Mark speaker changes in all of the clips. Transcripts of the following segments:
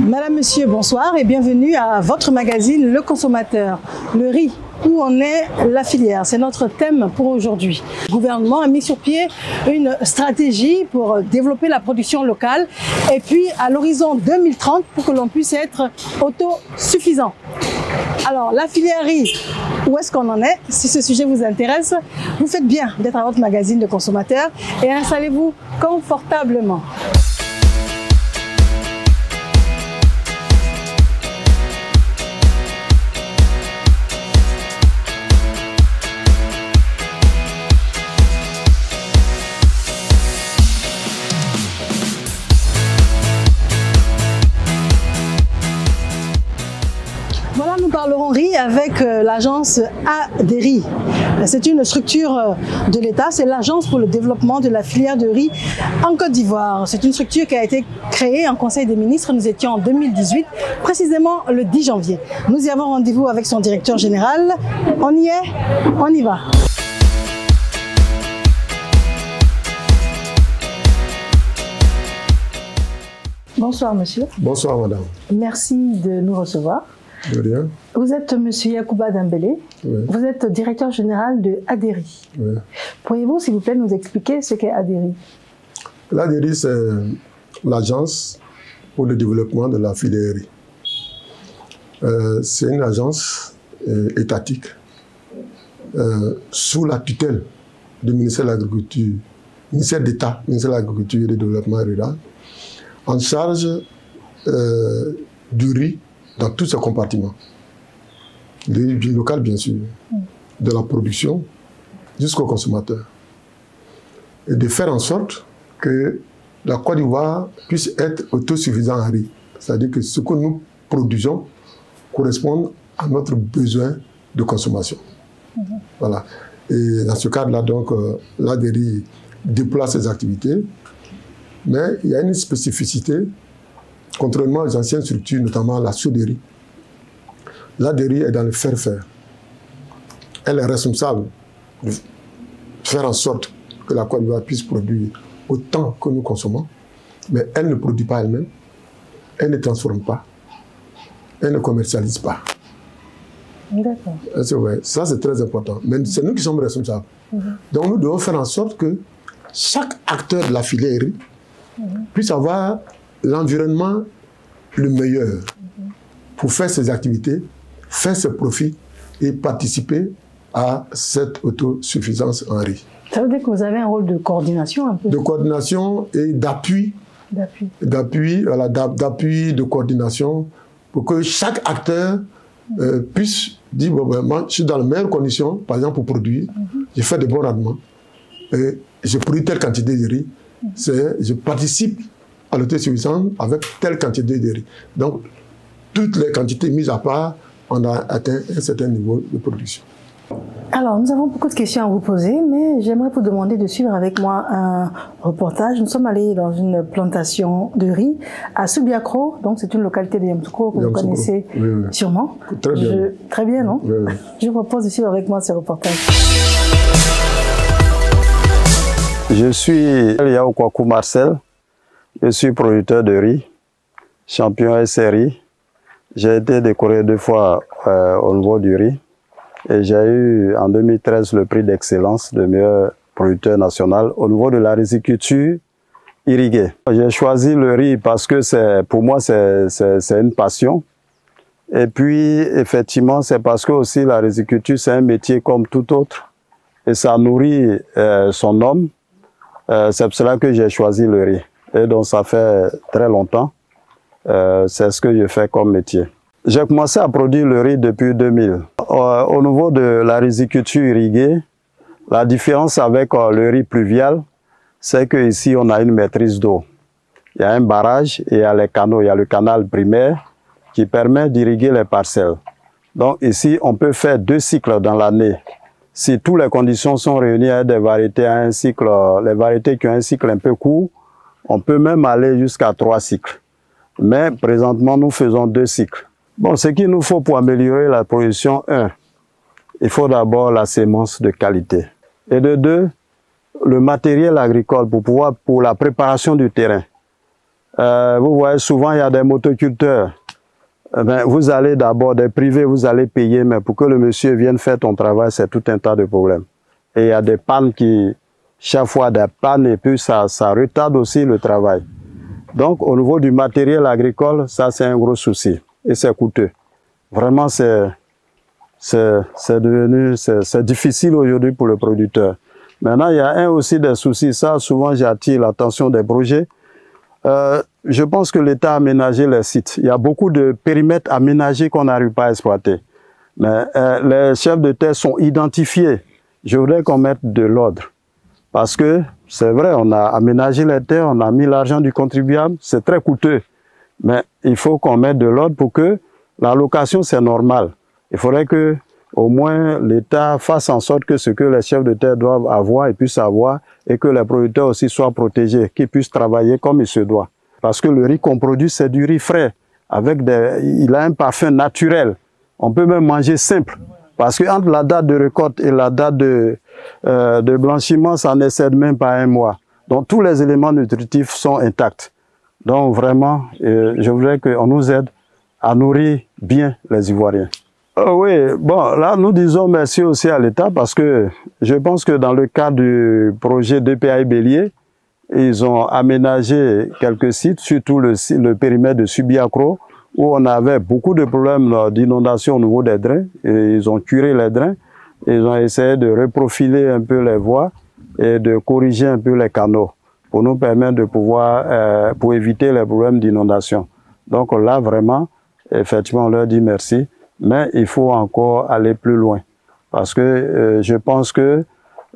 Speaker 1: Madame, Monsieur, bonsoir et bienvenue à votre magazine Le Consommateur. Le riz, où en est la filière? C'est notre thème pour aujourd'hui. Le gouvernement a mis sur pied une stratégie pour développer la production locale et puis à l'horizon 2030 pour que l'on puisse être autosuffisant. Alors, la filière riz, où est-ce qu'on en est? Si ce sujet vous intéresse, vous faites bien d'être à votre magazine de consommateurs et installez-vous confortablement. Voilà, nous parlerons riz avec l'agence ADERI. C'est une structure de l'État, c'est l'agence pour le développement de la filière de riz en Côte d'Ivoire. C'est une structure qui a été créée en Conseil des ministres, nous étions en 2018, précisément le 10 janvier. Nous y avons rendez-vous avec son directeur général. On y est, on y va. Bonsoir monsieur.
Speaker 2: Bonsoir madame.
Speaker 1: Merci de nous recevoir.
Speaker 2: De rien.
Speaker 1: Vous êtes monsieur Yacouba Dembélé,
Speaker 2: Oui.
Speaker 1: Vous êtes directeur général de ADERI.
Speaker 2: Oui.
Speaker 1: Pourriez-vous s'il vous plaît nous expliquer ce qu'est ADERI?
Speaker 2: L'ADERI, c'est l'agence pour le développement de la filière riz. C'est une agence étatique sous la tutelle du ministère de l'Agriculture, ministère d'État, ministère de l'Agriculture et du Développement rural, en charge du riz dans tous ses compartiments. Du local, bien sûr, de la production jusqu'au consommateur. Et de faire en sorte que la Côte d'Ivoire puisse être autosuffisante en riz. C'est-à-dire que ce que nous produisons correspond à notre besoin de consommation. Voilà. Et dans ce cadre-là, donc, l'ADERI déploie ses activités, mais il y a une spécificité. Contrairement aux anciennes structures, notamment la souderie, l'ADERI est dans le faire-faire. Elle est responsable de faire en sorte que la Côte d'Ivoire puisse produire autant que nous consommons, mais elle ne produit pas elle-même, elle ne transforme pas, elle ne commercialise pas.
Speaker 1: D'accord.
Speaker 2: C'est vrai, ça c'est très important. Mais c'est nous qui sommes responsables. Donc nous devons faire en sorte que chaque acteur de la filière puisse avoir l'environnement le meilleur pour faire ses activités, faire ses profits et participer à cette autosuffisance en riz.
Speaker 1: Ça veut dire que vous avez un rôle de coordination un peu?
Speaker 2: De coordination et d'appui. D'appui, voilà, d'appui, de coordination, pour que chaque acteur puisse dire, bon, ben, moi, je suis dans les meilleures conditions, par exemple pour produire, j'ai fait de bons rendements, et je produis telle quantité de riz, je participe à l'autosuffisance avec telle quantité de riz. Donc, toutes les quantités mises à part, on a atteint un certain niveau de production.
Speaker 1: Alors, nous avons beaucoup de questions à vous poser, mais j'aimerais vous demander de suivre avec moi un reportage. Nous sommes allés dans une plantation de riz à Subiakro, donc c'est une localité de Yamoussoukro que vous connaissez sûrement.
Speaker 2: Très bien.
Speaker 1: Très bien, non?
Speaker 2: Oui, oui.
Speaker 1: Je vous propose de suivre avec moi ce reportage.
Speaker 3: Je suis Yaoukwakou Marcel. Je suis producteur de riz, champion SRI. J'ai été décoré 2 fois au niveau du riz. Et j'ai eu en 2013 le prix d'excellence de meilleur producteur national au niveau de la riziculture irriguée. J'ai choisi le riz parce que pour moi c'est une passion. Et puis effectivement c'est parce que aussi la riziculture c'est un métier comme tout autre. Et ça nourrit son homme. C'est pour cela que j'ai choisi le riz. Et donc ça fait très longtemps. C'est ce que je fais comme métier. J'ai commencé à produire le riz depuis 2000. Au niveau de la riziculture irriguée, la différence avec le riz pluvial, c'est qu'ici on a une maîtrise d'eau. Il y a un barrage et il y a les canaux. Il y a le canal primaire qui permet d'irriguer les parcelles. Donc ici, on peut faire 2 cycles dans l'année. Si toutes les conditions sont réunies à des variétés à un cycle, les variétés qui ont un cycle un peu court, on peut même aller jusqu'à 3 cycles. Mais présentement, nous faisons 2 cycles. Bon, ce qu'il nous faut pour améliorer la production, 1, il faut d'abord la sémence de qualité. Et de 2, le matériel agricole pour la préparation du terrain. Vous voyez, souvent, il y a des motoculteurs. Vous allez d'abord, des privés, vous allez payer, mais pour que le monsieur vienne faire ton travail, c'est tout un tas de problèmes. Et il y a des pannes qui, chaque fois des pannes, et puis ça retarde aussi le travail. Donc, au niveau du matériel agricole, ça, c'est un gros souci. Et c'est coûteux. Vraiment, c'est difficile aujourd'hui pour le producteur. Maintenant, il y a aussi des soucis. Ça, souvent, j'attire l'attention des projets. Je pense que l'État a aménagé les sites. Il y a beaucoup de périmètres aménagés qu'on n'arrive pas à exploiter. Mais les chefs de terre sont identifiés. Je voudrais qu'on mette de l'ordre. Parce que c'est vrai, on a aménagé les terres, on a mis l'argent du contribuable, c'est très coûteux. Mais il faut qu'on mette de l'ordre pour que l'allocation, c'est normal. Il faudrait que au moins l'État fasse en sorte que ce que les chefs de terre doivent avoir et puissent avoir, et que les producteurs aussi soient protégés, qu'ils puissent travailler comme il se doit. Parce que le riz qu'on produit, c'est du riz frais. Il a un parfum naturel. On peut même manger simple. Parce que entre la date de récolte et la date de blanchiment, ça n'excède même pas un mois. Donc tous les éléments nutritifs sont intacts. Donc vraiment, je voudrais qu'on nous aide à nourrir bien les Ivoiriens. Oui, bon, là nous disons merci aussi à l'État parce que je pense que dans le cadre du projet DPI Bélier, ils ont aménagé quelques sites, surtout le périmètre de Subiacro, où on avait beaucoup de problèmes d'inondation au niveau des drains. Et ils ont curé les drains, ils ont essayé de reprofiler un peu les voies et de corriger un peu les canaux pour nous permettre de pouvoir, pour éviter les problèmes d'inondation. Donc là, vraiment, effectivement, on leur dit merci, mais il faut encore aller plus loin. Parce que je pense que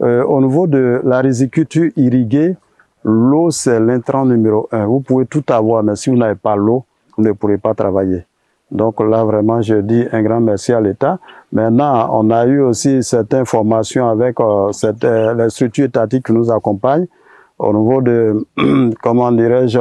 Speaker 3: au niveau de la riziculture irriguée, l'eau, c'est l'intrant numéro 1. Vous pouvez tout avoir, mais si vous n'avez pas l'eau, vous ne pourrez pas travailler. Donc là, vraiment, je dis un grand merci à l'État. Maintenant, on a eu aussi certaines formations avec les structures étatiques qui nous accompagnent au niveau de, comment dirais-je,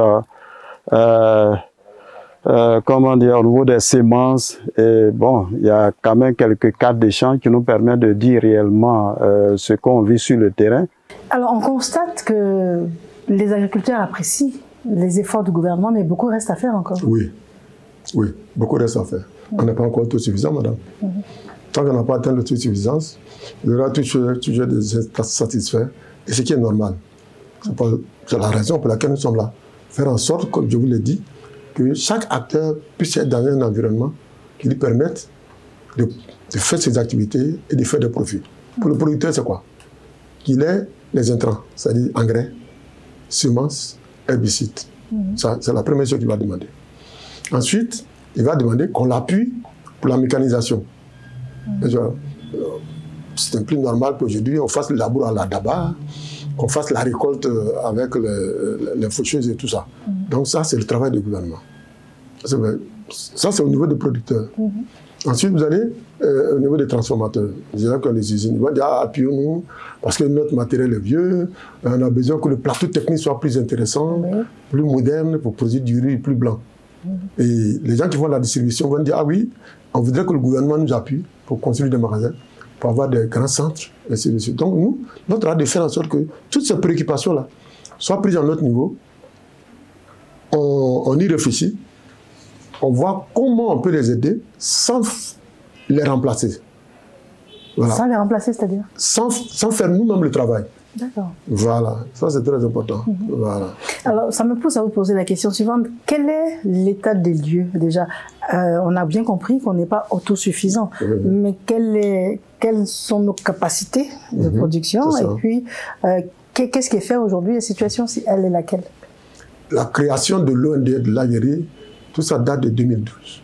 Speaker 3: au niveau des semences. Et bon, il y a quand même quelques cartes d'échange qui nous permettent de dire réellement ce qu'on vit sur le terrain.
Speaker 1: Alors, on constate que les agriculteurs apprécient les efforts du gouvernement, mais beaucoup reste à faire encore.
Speaker 2: Oui, oui, beaucoup reste à faire. On n'est pas encore autosuffisant, madame. Tant qu'on n'a pas atteint l'autosuffisance, il y aura toujours des insatisfaits, et ce qui est normal. C'est la raison pour laquelle nous sommes là. Faire en sorte, comme je vous l'ai dit, que chaque acteur puisse être dans un environnement qui lui permette de faire ses activités et de faire des profits. Pour le producteur, c'est quoi? Qu'il ait les intrants, c'est-à-dire engrais, semences, herbicides. C'est la première chose qu'il va demander. Ensuite, il va demander qu'on l'appuie pour la mécanisation. C'est plus normal qu'aujourd'hui, on fasse le labour à la daba, qu'on fasse la récolte avec les faucheuses et tout ça. Donc ça, c'est le travail du gouvernement. Ça, c'est au niveau des producteurs. Ensuite, vous allez au niveau des transformateurs. C'est-à-dire que les usines vont dire, appuyons-nous, parce que notre matériel est vieux, on a besoin que le plateau technique soit plus intéressant, plus moderne, pour produire du riz plus blanc. Et les gens qui font la distribution vont dire, ah oui, on voudrait que le gouvernement nous appuie pour construire des magasins, pour avoir des grands centres, et ainsi de suite. Donc nous, notre art de faire en sorte que toutes ces préoccupations-là soient prises à notre niveau, on y réfléchit, on voit comment on peut les aider sans les remplacer. Voilà.
Speaker 1: Sans les remplacer, c'est-à-dire? Sans
Speaker 2: faire nous-mêmes le travail.
Speaker 1: D'accord.
Speaker 2: Voilà, ça c'est très important. Voilà.
Speaker 1: Alors, ça me pousse à vous poser la question suivante. Quel est l'état des lieux déjà? On a bien compris qu'on n'est pas autosuffisant, mais quelles sont nos capacités de production? Et puis, qu'est-ce qui est fait aujourd'hui? La situation, elle est laquelle?
Speaker 2: La création de l'OND de l'Algérie, tout ça date de 2012.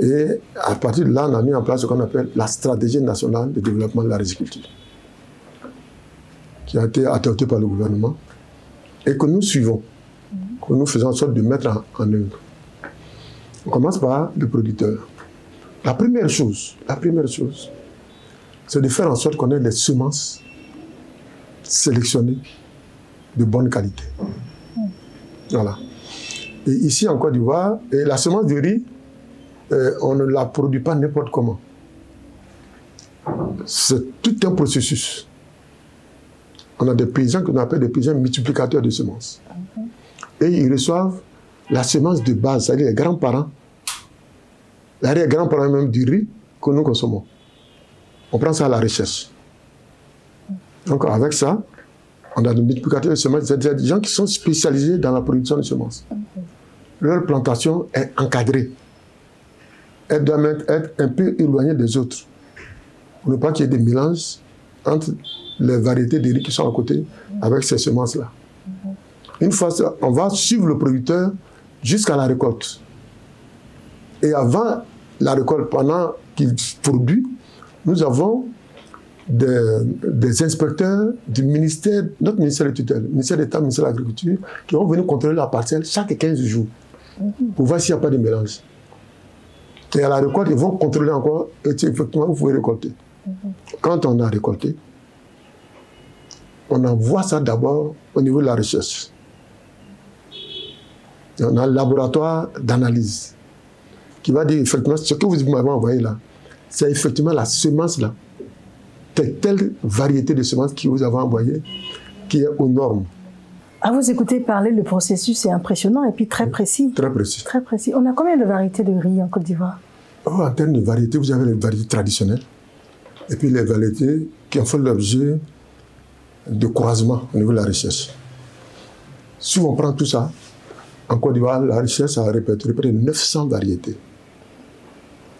Speaker 2: Et à partir de là, on a mis en place ce qu'on appelle la stratégie nationale de développement de la riziculture, qui a été adoptée par le gouvernement et que nous suivons, que nous faisons en sorte de mettre en œuvre. On commence par le producteur. La première chose, c'est de faire en sorte qu'on ait des semences sélectionnées de bonne qualité. Voilà. Et ici en Côte d'Ivoire, la semence de riz, on ne la produit pas n'importe comment. C'est tout un processus. On a des paysans qu'on appelle des paysans multiplicateurs de semences. et ils reçoivent la semence de base, c'est-à-dire les grands-parents, l'arrière-grands-parents même du riz que nous consommons. On prend ça à la recherche. Donc avec ça, on a des multiplicateurs de semences, c'est-à-dire des gens qui sont spécialisés dans la production de semences. Leur plantation est encadrée. Elle doit même être un peu éloignée des autres. Pour ne pas qu'il y ait des mélanges entre les variétés de riz qui sont à côté avec ces semences-là. Une fois ça, on va suivre le producteur jusqu'à la récolte. Et avant la récolte, pendant qu'il produit, nous avons des inspecteurs du ministère, notre ministère de tutelle, ministère d'État, ministère de l'Agriculture, qui vont venir contrôler la parcelle chaque 15 jours pour voir s'il n'y a pas de mélange. Et à la récolte, ils vont contrôler encore et effectivement, vous pouvez récolter. Quand on a récolté, on envoie ça d'abord au niveau de la recherche. Et on a un laboratoire d'analyse qui va dire effectivement ce que vous m'avez envoyé là, c'est effectivement la semence là, telle variété de semences que vous avez envoyée qui est aux normes.
Speaker 1: À vous écouter parler, le processus est impressionnant et puis très précis.
Speaker 2: Très précis.
Speaker 1: Très précis. On a combien de variétés de riz en Côte d'Ivoire?
Speaker 2: En termes de variétés, vous avez les variétés traditionnelles et puis les variétés qui ont fait l'objet de croisement au niveau de la recherche. Si on prend tout ça, en Côte d'Ivoire, la recherche a répertorié près de 900 variétés.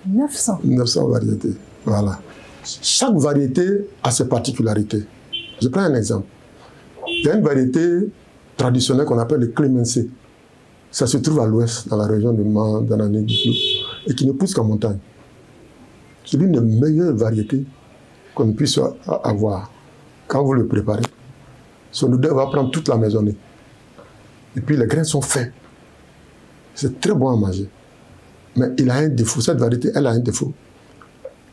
Speaker 1: 900?
Speaker 2: 900 variétés, voilà. Chaque variété a ses particularités. Je prends un exemple. Il y a une variété traditionnelle qu'on appelle le clémencé. Ça se trouve à l'ouest, dans la région de Mandanane-Diklo, et qui ne pousse qu'en montagne. C'est l'une des meilleures variétés qu'on puisse avoir. Quand vous le préparez, son odeur va prendre toute la maisonnée. Et puis les grains sont fins. C'est très bon à manger. Mais il a un défaut, cette variété, elle a un défaut.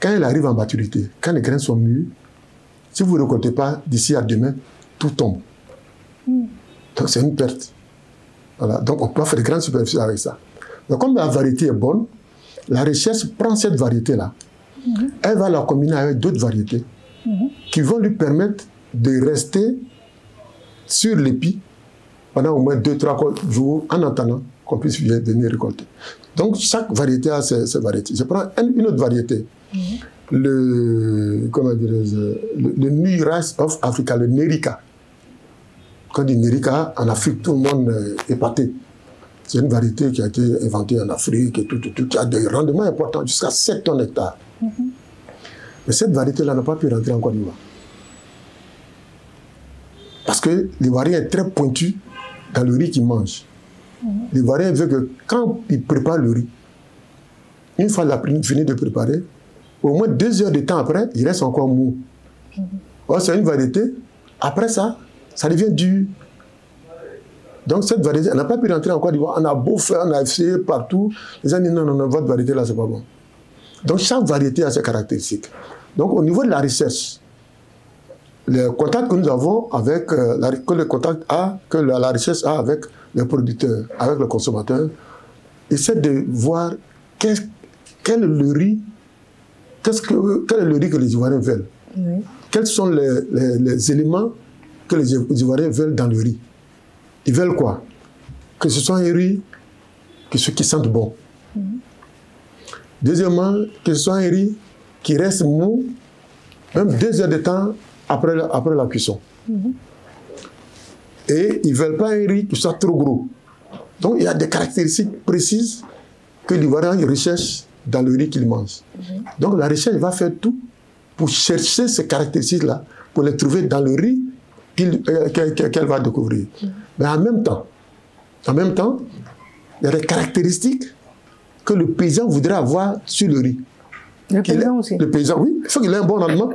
Speaker 2: Quand elle arrive en maturité, quand les grains sont mûrs, si vous ne récoltez pas d'ici à demain, tout tombe. Donc c'est une perte. Voilà. Donc on peut faire de grandes superficies avec ça. Donc comme la variété est bonne, la recherche prend cette variété-là, elle va la combiner avec d'autres variétés qui vont lui permettre de rester sur l'épi pendant au moins 2-3 jours en attendant qu'on puisse venir récolter. Donc chaque variété a ses variétés. Je prends une autre variété. Le New Rice of Africa, le Nerica. Quand on dit Nerica, en Afrique, tout le monde est épaté. C'est une variété qui a été inventée en Afrique et tout, qui a des rendements importants, jusqu'à 7 tonnes hectares. Mais cette variété-là n'a pas pu rentrer en Côte d'Ivoire. Parce que l'Ivoirien est très pointu dans le riz qu'il mange. L'Ivoirien veut que quand il prépare le riz, une fois qu'il a fini de préparer, au moins 2 heures de temps après, il reste encore mou. Or, c'est une variété, après ça, ça devient dur. Donc cette variété, elle n'a pas pu rentrer en Côte d'Ivoire. On a beau faire, on a essayé partout. Les gens disent non, votre variété là, c'est pas bon. Donc chaque variété a ses caractéristiques. Donc au niveau de la recherche, le contact que nous avons avec, que la recherche a avec les producteurs, avec le consommateur, essaie de voir quel est le riz que les Ivoiriens veulent. Quels sont les éléments que les Ivoiriens veulent dans le riz. Ils veulent quoi? Que ce soit un riz qui sente bon. Deuxièmement, que ce soit un riz qui reste mou, même 2 heures de temps après la cuisson. Et ils ne veulent pas un riz qui soit trop gros. Donc il y a des caractéristiques précises que l'Ivoirien recherche dans le riz qu'il mange. Donc la recherche va faire tout pour chercher ces caractéristiques-là, pour les trouver dans le riz qu'elle va découvrir. Mais en même temps, il y a des caractéristiques que le paysan voudrait avoir sur le riz.
Speaker 1: Le paysan aussi?
Speaker 2: Le paysan, oui. Il faut qu'il ait un bon rendement.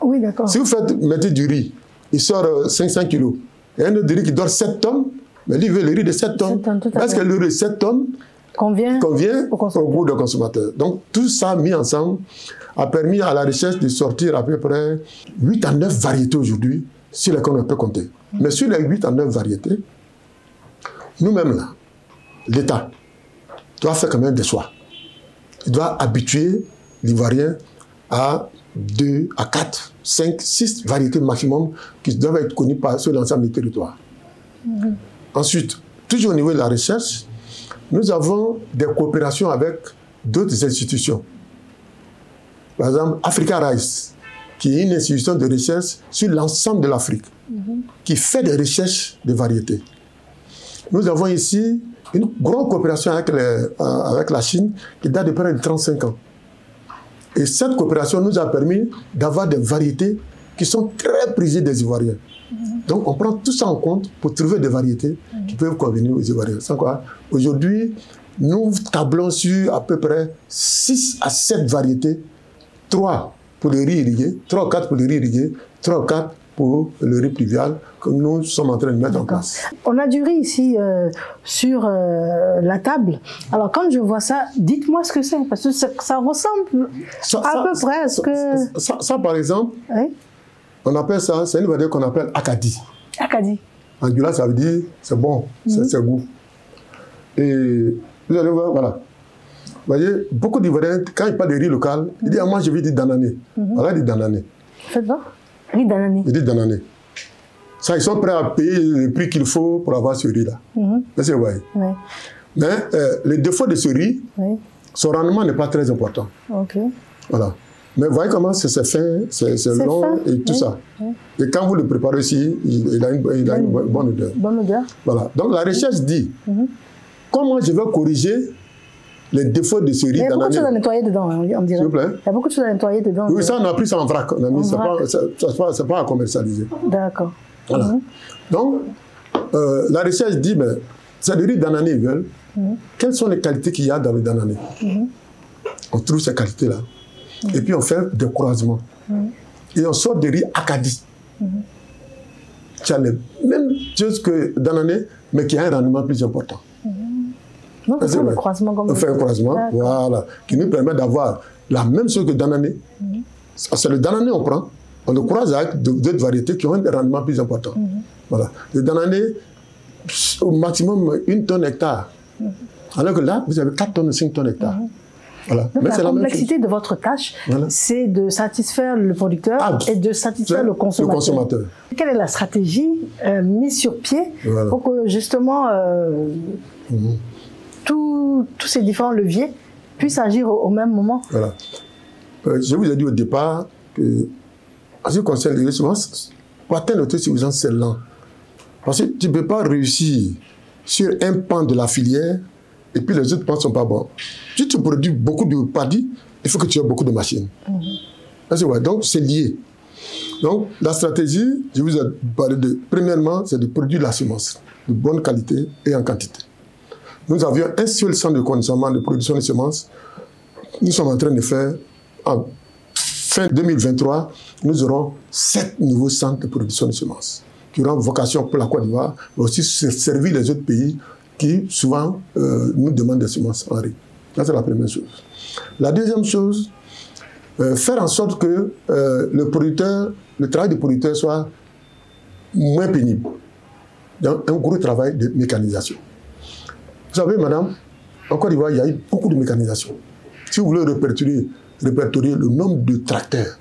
Speaker 1: Oui, d'accord.
Speaker 2: Si vous mettez du riz, il sort 500 kilos. Il y a un autre riz qui dort 7 tonnes, mais lui, il veut le riz de 7 tonnes. Est-ce que le riz de 7 tonnes convient au goût du consommateur? Donc, tout ça mis ensemble a permis à la recherche de sortir à peu près 8 à 9 variétés aujourd'hui, sur lesquelles on peut compter. Mais sur les 8 à 9 variétés, nous-mêmes, là, l'État doit faire quand même des choix. Il doit habituer l'Ivoirien à 2, à 4, 5, 6 variétés maximum qui doivent être connues sur l'ensemble du territoire. Ensuite, toujours au niveau de la recherche, nous avons des coopérations avec d'autres institutions. Par exemple, Africa Rice, qui est une institution de recherche sur l'ensemble de l'Afrique, qui fait des recherches de variétés. Nous avons ici une grande coopération avec la Chine qui date de près de 35 ans. Et cette coopération nous a permis d'avoir des variétés qui sont très prisées des Ivoiriens. Donc on prend tout ça en compte pour trouver des variétés qui peuvent convenir aux Ivoiriens. Sans quoi, aujourd'hui, nous tablons sur à peu près 6 à 7 variétés, 3 pour le riz irrigué, 3 ou 4 pour le riz irrigué, 3 ou 4 pour le riz pluvial que nous sommes en train de mettre en place.
Speaker 1: On a du riz ici sur la table. Alors quand je vois ça, dites-moi ce que c'est, parce que ça ressemble à peu près à ce que...
Speaker 2: Ça par exemple, oui, on appelle ça, c'est une variété qu'on appelle Acadie.
Speaker 1: Acadie.
Speaker 2: En Gula, ça veut dire c'est bon, c'est goût. Et vous allez voir, voilà. Vous voyez, beaucoup d'Ivoiriens, quand ils parlent de riz local, ils disent, ah, moi je vais dire Danané. Voilà, ils disent Danané.
Speaker 1: Faites voir. Riz Danané.
Speaker 2: Ils disent Danané. Ça, ils sont prêts à payer le prix qu'il faut pour avoir ce riz-là. Vous voyez. Oui. Mais le défaut de ce riz, son rendement n'est pas très important. Ok. Voilà. Mais vous voyez comment c'est fin, c'est long fin, et tout ça. Et quand vous le préparez aussi, il a une bonne odeur. Bonne odeur. Voilà. Donc la recherche dit comment je vais corriger les défauts de ce riz. Il y a beaucoup de choses à nettoyer dedans, on dirait. S'il vous plaît. Il y a beaucoup de choses à nettoyer dedans. Oui, ça on a pris ça en vrac. C'est pas à commercialiser. D'accord. Voilà. Donc la recherche dit, ben, c'est le riz d'anané ils veulent. Quelles sont les qualités qu'il y a dans le d'anané? On trouve ces qualités-là. Et puis on fait des croisements. Et on sort des riz Acadie. Qui a les mêmes choses que d'anané, mais qui a un rendement plus important. Donc, on fait un croisement comme ça. On fait un croisement, voilà, qui nous permet d'avoir la même chose que d'anané. C'est le d'anané on prend, on le croise avec d'autres variétés qui ont un rendement plus important. Voilà. Le d'anané, au maximum 1 tonne hectare. Alors que là, vous avez 4 tonnes, 5 tonnes hectare. Voilà.
Speaker 1: Donc, la complexité de votre tâche, c'est de satisfaire le producteur et de satisfaire le consommateur. Quelle est la stratégie mise sur pied pour que justement tous ces différents leviers puissent agir au même moment?
Speaker 2: Voilà. Je vous ai dit au départ que, en ce qui concerne les semences, pour atteindre l'autosuffisance, c'est lent. Parce que tu ne peux pas réussir sur un pan de la filière et puis les autres pans ne sont pas bons. Si tu produis beaucoup de paddy, il faut que tu aies beaucoup de machines. Donc, c'est lié. Donc, la stratégie, je vous ai parlé de, premièrement, c'est de produire la semence de bonne qualité et en quantité. Nous avions un seul centre de conditionnement de production de semences. Nous sommes en train de faire, en fin 2023, nous aurons 7 nouveaux centres de production de semences qui auront vocation pour la Côte d'Ivoire, mais aussi servir les autres pays qui, souvent, nous demandent des semences en riz. Ça, c'est la première chose. La deuxième chose, faire en sorte que le travail du producteur soit moins pénible. Donc, un gros travail de mécanisation. Vous savez, madame, en Côte d'Ivoire, il y a eu beaucoup de mécanisation. Si vous voulez répertorier le nombre de tracteurs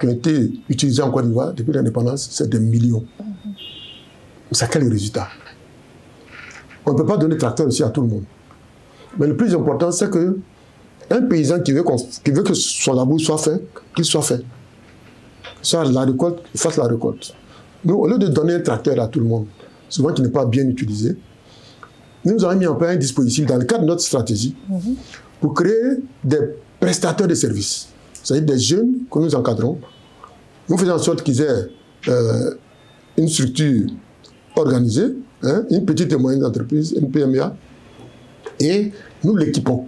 Speaker 2: qui ont été utilisés en Côte d'Ivoire depuis l'indépendance, c'est des millions. C'est quel résultat? On ne peut pas donner tracteur aussi à tout le monde. Mais le plus important, c'est qu'un paysan qui veut que son labour soit fait, qu'il soit fait. Soit la récolte, il fasse la récolte. Nous, au lieu de donner un tracteur à tout le monde, souvent qui n'est pas bien utilisé, nous avons mis en place un dispositif dans le cadre de notre stratégie pour créer des prestataires de services. C'est-à-dire des jeunes que nous encadrons. Nous faisons en sorte qu'ils aient une structure organisée, une petite et moyenne entreprise, une PMA, et nous l'équipons.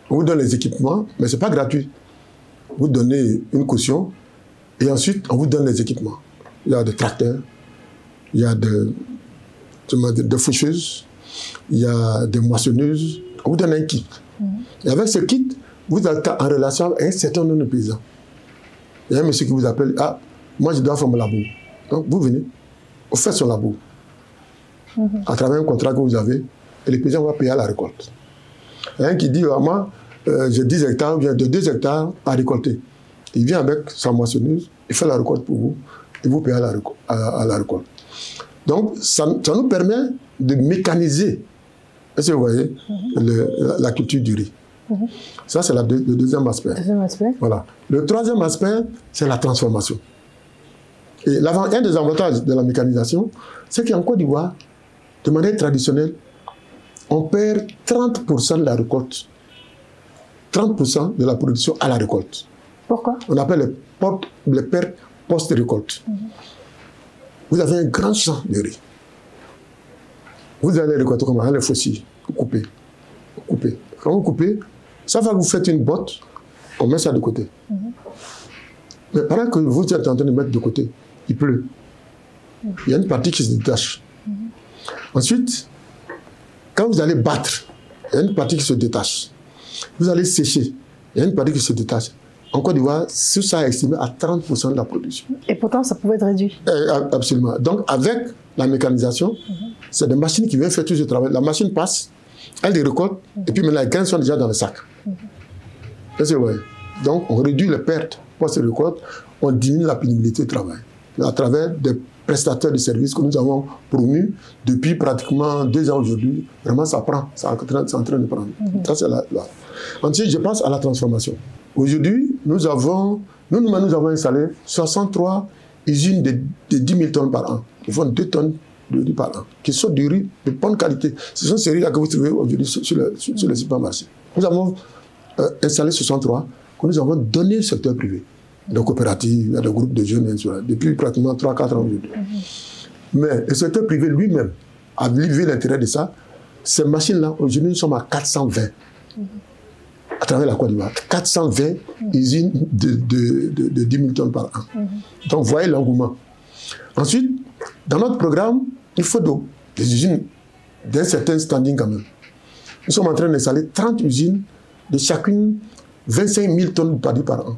Speaker 2: On vous donne les équipements, mais ce n'est pas gratuit. Vous donnez une caution, et ensuite on vous donne les équipements. Il y a des tracteurs, il y a des faucheuses, il y a des moissonneuses. On vous donne un kit. Et avec ce kit, vous êtes en relation avec un certain nombre de paysans. Il y a un monsieur qui vous appelle, ah, moi je dois faire mon labour. Donc vous venez, vous faites son labour. À travers un contrat que vous avez, et les paysans vont payer à la récolte. Il y a un qui dit, ah, moi, j'ai 10 hectares, j'ai 2 hectares à récolter. Il vient avec sa moissonneuse, il fait la récolte pour vous, et vous payez à la récolte. Donc, ça nous permet de mécaniser, est-ce que vous voyez, la culture du riz. Ça, c'est le deuxième aspect. Voilà. Le troisième aspect, c'est la transformation. Et un des avantages de la mécanisation, c'est qu'en Côte d'Ivoire, de manière traditionnelle, on perd 30% de la récolte. 30% de la production à la récolte.
Speaker 1: Pourquoi?
Speaker 2: On appelle les pertes post-récolte. Vous avez un grand champ de riz. Vous allez récolter comment? Les faucilles. Vous coupez. Vous coupez. Quand vous coupez, ça va, vous faites une botte, on met ça de côté. Mais pendant que vous êtes en train de mettre de côté, il pleut. Il y a une partie qui se détache. Ensuite, quand vous allez battre, il y a une partie qui se détache. Vous allez sécher, il y a une partie qui se détache. En Côte d'Ivoire, tout ça est estimé à 30% de la production.
Speaker 1: Et pourtant, ça pouvait être réduit.
Speaker 2: Absolument. Donc, avec la mécanisation, c'est des machines qui viennent faire tout ce travail. La machine passe, elle les récolte, et puis maintenant, les graines sont déjà dans le sac. Donc, on réduit les pertes post-récolte, on diminue la pénibilité du travail. À travers des prestataires de services que nous avons promus depuis pratiquement 2 ans aujourd'hui, vraiment ça prend, c'est en train de prendre. Ça, c'est là. Ensuite, je passe à la transformation. Aujourd'hui, nous avons installé 63 usines de 10 000 tonnes par an, qui font 2 tonnes de riz par an, qui sont du riz de bonne qualité. Ce sont ces riz-là que vous trouvez aujourd'hui sur le supermarché. Nous avons installé 63 que nous avons donné au secteur privé. Des coopératives, des groupes de jeunes, depuis pratiquement 3-4 ans aujourd'hui. Mais le secteur privé lui-même a vu l'intérêt de ça. Ces machines-là, aujourd'hui, nous sommes à 420 à travers la Côte d'Ivoire. 420 usines de 10 000 tonnes par an. Donc, vous voyez l'engouement. Ensuite, dans notre programme, il faut des usines d'un certain standing quand même. Nous sommes en train d'installer 30 usines de chacune 25 000 tonnes par an.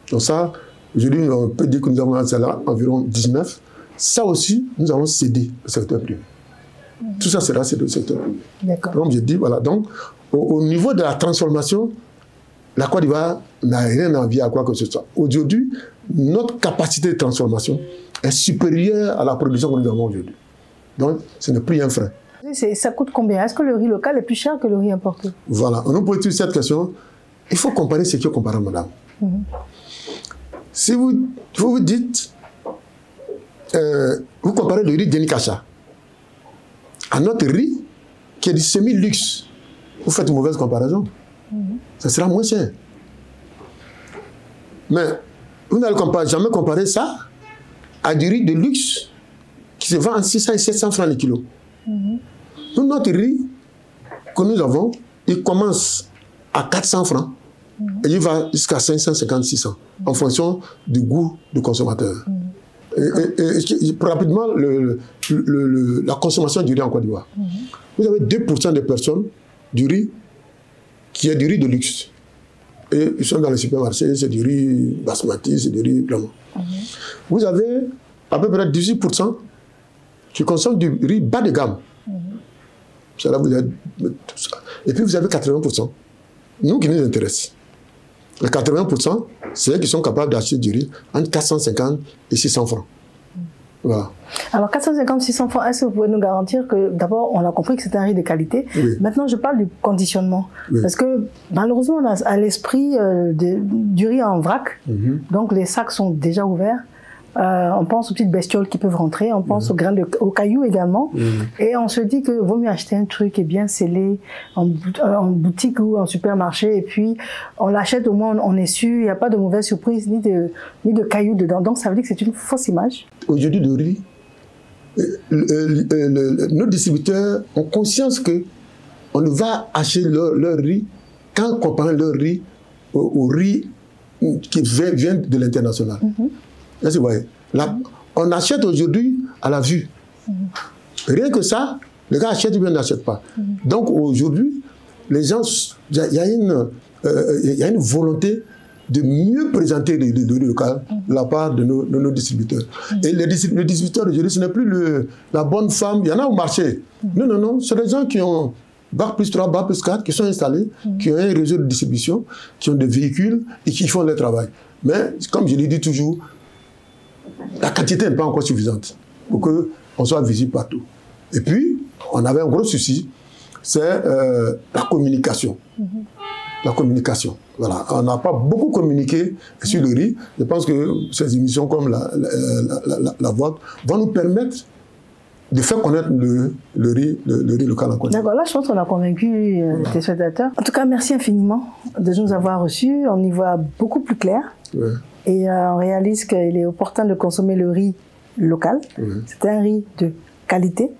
Speaker 2: Donc ça, aujourd'hui, on peut dire que nous avons installé environ 19. Ça aussi, nous avons cédé au secteur privé. Tout ça sera cédé au secteur privé.
Speaker 1: D'accord.
Speaker 2: Donc, je dis, voilà. Donc, au niveau de la transformation, la Côte d'Ivoire n'a rien envie à quoi que ce soit. Aujourd'hui, notre capacité de transformation est supérieure à la production que nous avons aujourd'hui. Donc, ce n'est plus un frein.
Speaker 1: Ça coûte combien? Est-ce que le riz local est plus cher que le riz importé?
Speaker 2: Voilà. On nous pose cette question. Il faut comparer ce qui est comparable, madame. Si vous dites, vous comparez le riz d'Enikacha à notre riz qui est du semi-luxe, vous faites une mauvaise comparaison. Ça sera moins cher. Mais vous n'allez jamais comparer ça à du riz de luxe qui se vend à 600 et 700 francs le kilo. Nous, notre riz que nous avons, il commence à 400 francs. Et il va jusqu'à 550-600 en fonction du goût du consommateur. Et rapidement, la consommation du riz en Côte d'Ivoire. Vous avez 2% des personnes du riz qui est du riz de luxe. Et ils sont dans les supermarchés, c'est du riz basmati, c'est du riz vraiment. Vous avez à peu près 18% qui consomment du riz bas de gamme. Ça, là, vous avez tout ça. Et puis vous avez 80%. Nous qui nous intéressons. Les 80%, c'est eux qui sont capables d'acheter du riz entre 450 et 600 francs. Voilà.
Speaker 1: Alors 450, 600 francs, est-ce que vous pouvez nous garantir que, d'abord, on a compris que c'est un riz de qualité. Oui. Maintenant, je parle du conditionnement. Oui. Parce que, malheureusement, on a à l'esprit du riz en vrac. Donc, les sacs sont déjà ouverts. On pense aux petites bestioles qui peuvent rentrer, on pense aux grains aux cailloux également, et on se dit que vaut mieux acheter un truc qui est bien scellé en boutique ou en supermarché, et puis on l'achète, au moins on est sûr, il n'y a pas de mauvaise surprise ni de cailloux dedans. Donc ça veut dire que c'est une fausse image. Aujourd'hui, de riz,
Speaker 2: nos distributeurs ont conscience que on va acheter leur riz quand on compare leur riz au riz qui vient de l'international. Là, vous voyez. Là, on achète aujourd'hui à la vue. Rien que ça, les gars achètent ou bien n'achètent pas. Donc aujourd'hui, les gens, il y a une volonté de mieux présenter le riz local de la part de nos distributeurs. Et les distributeurs aujourd'hui, ce n'est plus la bonne femme, il y en a au marché. Non, c'est des gens qui ont Bac plus 3, Bac plus 4, qui sont installés, qui ont un réseau de distribution, qui ont des véhicules et qui font leur travail. Mais, comme je l'ai dit toujours, la quantité n'est pas encore suffisante pour que on soit visible partout. Et puis, on avait un gros souci, c'est la communication. La communication. Voilà. On n'a pas beaucoup communiqué sur le riz. Je pense que ces émissions comme la vôtre vont nous permettre de faire connaître le riz local en Côte d'Ivoire.
Speaker 1: D'accord, là je pense qu'on a convaincu tes spectateurs. En tout cas, merci infiniment de nous avoir reçus. On y voit beaucoup plus clair. Ouais. Et on réalise qu'il est opportun de consommer le riz local. Ouais. C'est un riz de qualité.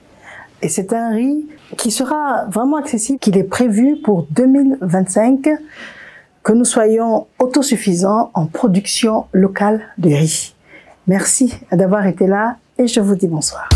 Speaker 1: Et c'est un riz qui sera vraiment accessible, qu'il est prévu pour 2025, que nous soyons autosuffisants en production locale de riz. Merci d'avoir été là et je vous dis bonsoir.